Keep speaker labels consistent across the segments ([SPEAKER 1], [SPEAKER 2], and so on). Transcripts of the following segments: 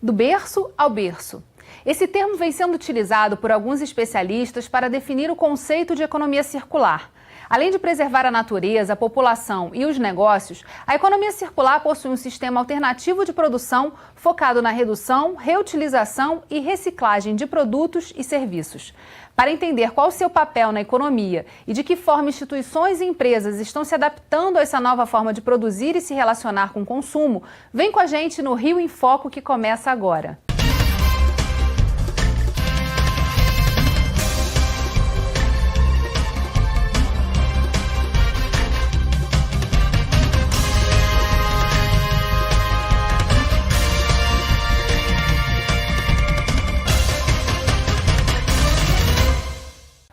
[SPEAKER 1] Do berço ao berço. Esse termo vem sendo utilizado por alguns especialistas para definir o conceito de economia circular. Além de preservar a natureza, a população e os negócios, a economia circular possui um sistema alternativo de produção focado na redução, reutilização e reciclagem de produtos e serviços. Para entender qual o seu papel na economia e de que forma instituições e empresas estão se adaptando a essa nova forma de produzir e se relacionar com o consumo, vem com a gente no Rio em Foco, que começa agora.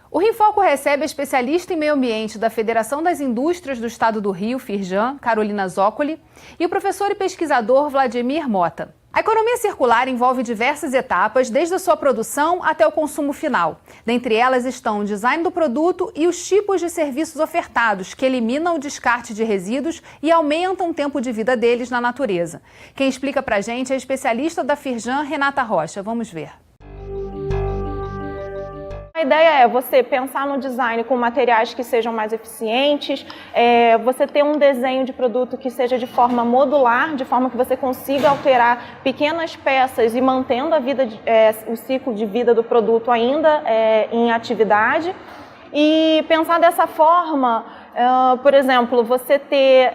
[SPEAKER 1] O Rio em Foco recebe a especialista em meio ambiente da Federação das Indústrias do Estado do Rio, Firjan, Carolina Zoccoli, e o professor e pesquisador Vladimir Mota. A economia circular envolve diversas etapas, desde a sua produção até o consumo final. Dentre elas estão o design do produto e os tipos de serviços ofertados, que eliminam o descarte de resíduos e aumentam o tempo de vida deles na natureza. Quem explica pra gente é a especialista da Firjan, Renata Rocha. Vamos ver.
[SPEAKER 2] A ideia é você pensar no design com materiais que sejam mais eficientes, você ter um desenho de produto que seja de forma modular, de forma que você consiga alterar pequenas peças e mantendo a vida, o ciclo de vida do produto ainda em atividade. E pensar dessa forma, por exemplo, você ter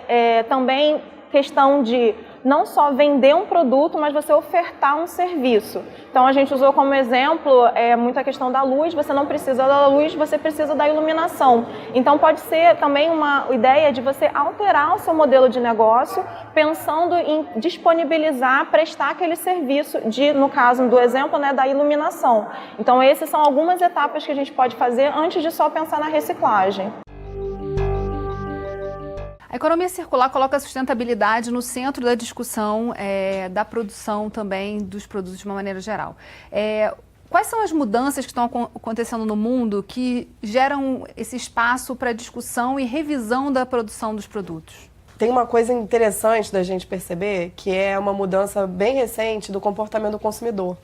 [SPEAKER 2] também questão de não só vender um produto, mas você ofertar um serviço. Então a gente usou como exemplo muita questão da luz, você não precisa da luz, você precisa da iluminação. Então pode ser também uma ideia de você alterar o seu modelo de negócio, pensando em disponibilizar, prestar aquele serviço no caso do exemplo, da iluminação. Então essas são algumas etapas que a gente pode fazer antes de só pensar na reciclagem.
[SPEAKER 1] A economia circular coloca a sustentabilidade no centro da discussão da produção também dos produtos de uma maneira geral. Quais são as mudanças que estão acontecendo no mundo que geram esse espaço para discussão e revisão da produção dos produtos?
[SPEAKER 3] Tem uma coisa interessante da gente perceber, que é uma mudança bem recente do comportamento do consumidor.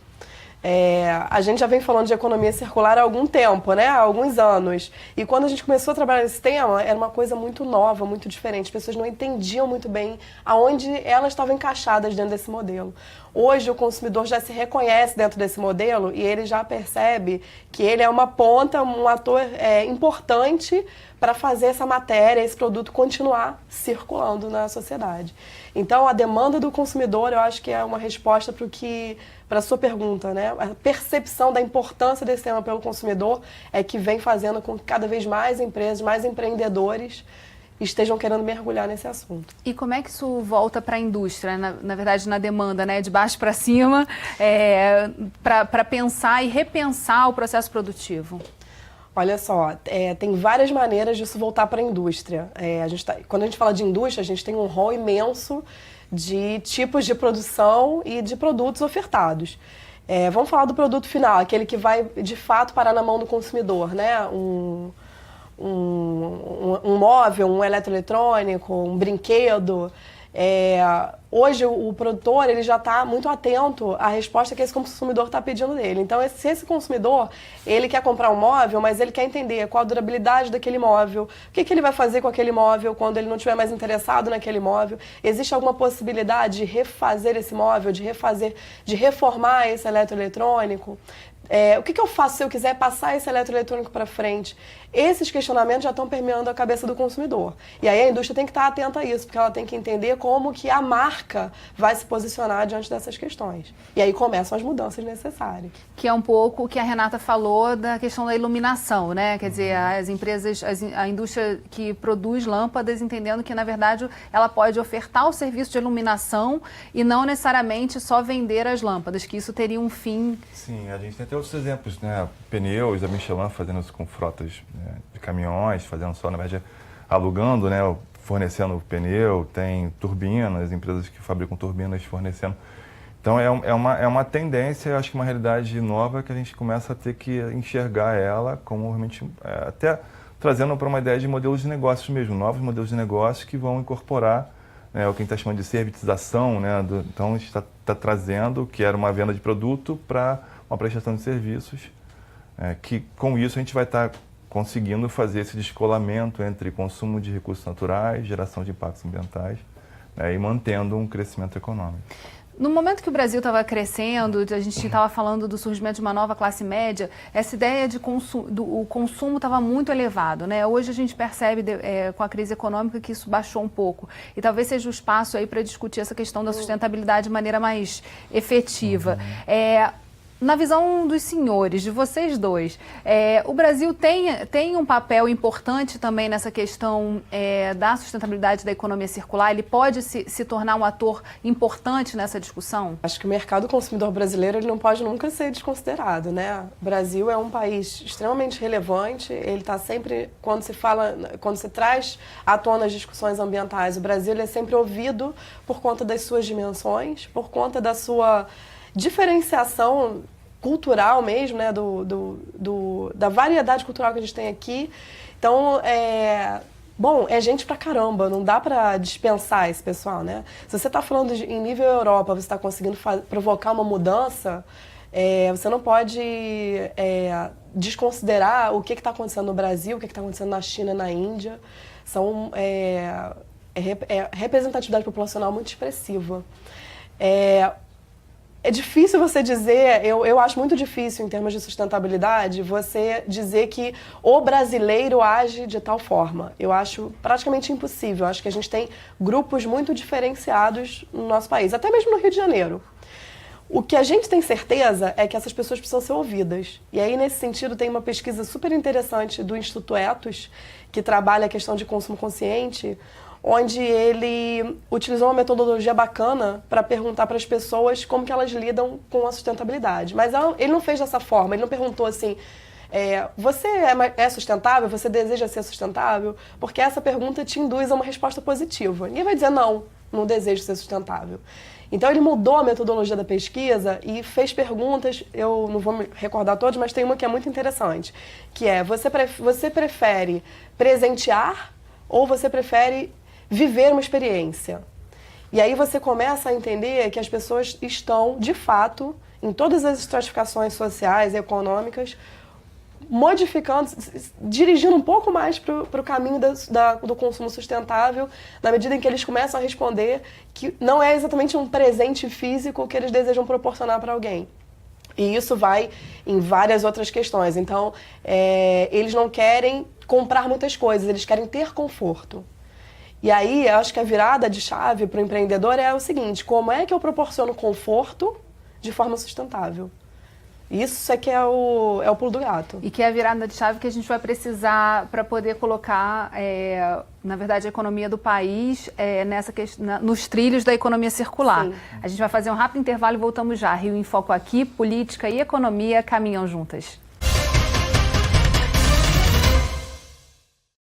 [SPEAKER 3] A gente já vem falando de economia circular há algum tempo, há alguns anos. E quando a gente começou a trabalhar nesse tema, era uma coisa muito nova, muito diferente. As pessoas não entendiam muito bem aonde elas estavam encaixadas dentro desse modelo. Hoje o consumidor já se reconhece dentro desse modelo e ele já percebe que ele é uma ponta, um ator importante para fazer essa matéria, esse produto continuar circulando na sociedade. Então a demanda do consumidor, eu acho que é uma resposta para a sua pergunta, A percepção da importância desse tema pelo consumidor é que vem fazendo com que cada vez mais empresas, mais empreendedores estejam querendo mergulhar nesse assunto.
[SPEAKER 1] E como é que isso volta para a indústria, na verdade na demanda, de baixo para cima, para pensar e repensar o processo produtivo?
[SPEAKER 3] Olha só, tem várias maneiras disso voltar para a indústria. Quando a gente fala de indústria, a gente tem um rol imenso de tipos de produção e de produtos ofertados. Vamos falar do produto final, aquele que vai de fato parar na mão do consumidor, um móvel, um eletroeletrônico, um brinquedo. Hoje o produtor ele já está muito atento à resposta que esse consumidor está pedindo dele. Então, se esse consumidor ele quer comprar um móvel, mas ele quer entender qual a durabilidade daquele móvel, o que ele vai fazer com aquele móvel quando ele não estiver mais interessado naquele móvel, existe alguma possibilidade de refazer esse móvel, de reformar esse eletroeletrônico? O que eu faço se eu quiser passar esse eletroeletrônico para frente? Esses questionamentos já estão permeando a cabeça do consumidor. E aí a indústria tem que estar atenta a isso, porque ela tem que entender como que a marca vai se posicionar diante dessas questões. E aí começam as mudanças necessárias.
[SPEAKER 1] Que é um pouco o que a Renata falou da questão da iluminação, Quer dizer, as empresas, a indústria que produz lâmpadas, entendendo que, na verdade, ela pode ofertar o serviço de iluminação e não necessariamente só vender as lâmpadas, que isso teria um fim.
[SPEAKER 4] Sim, a gente tem até outros exemplos, Pneus, a Michelin fazendo isso com frotas de caminhões, fazendo só, na verdade, alugando, fornecendo pneu, tem turbinas, empresas que fabricam turbinas fornecendo. Então é uma tendência, acho que uma realidade nova que a gente começa a ter que enxergar ela como realmente, até trazendo para uma ideia de modelos de negócios mesmo, novos modelos de negócios que vão incorporar né, o que a gente está chamando de servitização, né, então a gente está trazendo o que era uma venda de produto para uma prestação de serviços, que com isso a gente vai estar conseguindo fazer esse descolamento entre consumo de recursos naturais, geração de impactos ambientais, né, e mantendo um crescimento econômico.
[SPEAKER 1] No momento que o Brasil estava crescendo, a gente estava falando do surgimento de uma nova classe média, essa ideia de o consumo estava muito elevado, né? Hoje a gente percebe com a crise econômica que isso baixou um pouco. E talvez seja o espaço aí para discutir essa questão da sustentabilidade de maneira mais efetiva. Na visão dos senhores, de vocês dois, o Brasil tem um papel importante também nessa questão da sustentabilidade da economia circular? Ele pode se tornar um ator importante nessa discussão?
[SPEAKER 3] Acho que o mercado consumidor brasileiro ele não pode nunca ser desconsiderado, né? O Brasil é um país extremamente relevante, ele está sempre, quando se traz à tona as discussões ambientais, o Brasil ele é sempre ouvido por conta das suas dimensões, por conta da sua diferenciação cultural mesmo, né, da variedade cultural que a gente tem aqui. Então, é gente pra caramba, não dá pra dispensar esse pessoal, né? Se você está falando em nível Europa, você está conseguindo provocar uma mudança, você não pode desconsiderar o que está acontecendo no Brasil, o que está acontecendo na China e na Índia. São representatividade populacional muito expressiva. É difícil você dizer, eu acho muito difícil em termos de sustentabilidade, você dizer que o brasileiro age de tal forma. Eu acho praticamente impossível. Eu acho que a gente tem grupos muito diferenciados no nosso país, até mesmo no Rio de Janeiro. O que a gente tem certeza é que essas pessoas precisam ser ouvidas. E aí, nesse sentido, tem uma pesquisa super interessante do Instituto Ethos, que trabalha a questão de consumo consciente, onde ele utilizou uma metodologia bacana para perguntar para as pessoas como que elas lidam com a sustentabilidade. Mas ele não fez dessa forma, ele não perguntou assim, você é sustentável? Você deseja ser sustentável? Porque essa pergunta te induz a uma resposta positiva. Ninguém vai dizer não desejo ser sustentável. Então ele mudou a metodologia da pesquisa e fez perguntas, eu não vou me recordar todas, mas tem uma que é muito interessante, que é, você prefere presentear ou você prefere viver uma experiência? E aí você começa a entender que as pessoas estão, de fato, em todas as estratificações sociais e econômicas, modificando, dirigindo um pouco mais para o caminho do consumo sustentável, na medida em que eles começam a responder que não é exatamente um presente físico que eles desejam proporcionar para alguém. E isso vai em várias outras questões. Então, eles não querem comprar muitas coisas, eles querem ter conforto. E aí, eu acho que a virada de chave para o empreendedor é o seguinte, como é que eu proporciono conforto de forma sustentável? Isso é que é o pulo do gato.
[SPEAKER 1] E que é a virada de chave que a gente vai precisar para poder colocar, na verdade, a economia do país nos trilhos da economia circular. Sim. A gente vai fazer um rápido intervalo e voltamos já. Rio em Foco aqui, política e economia caminham juntas.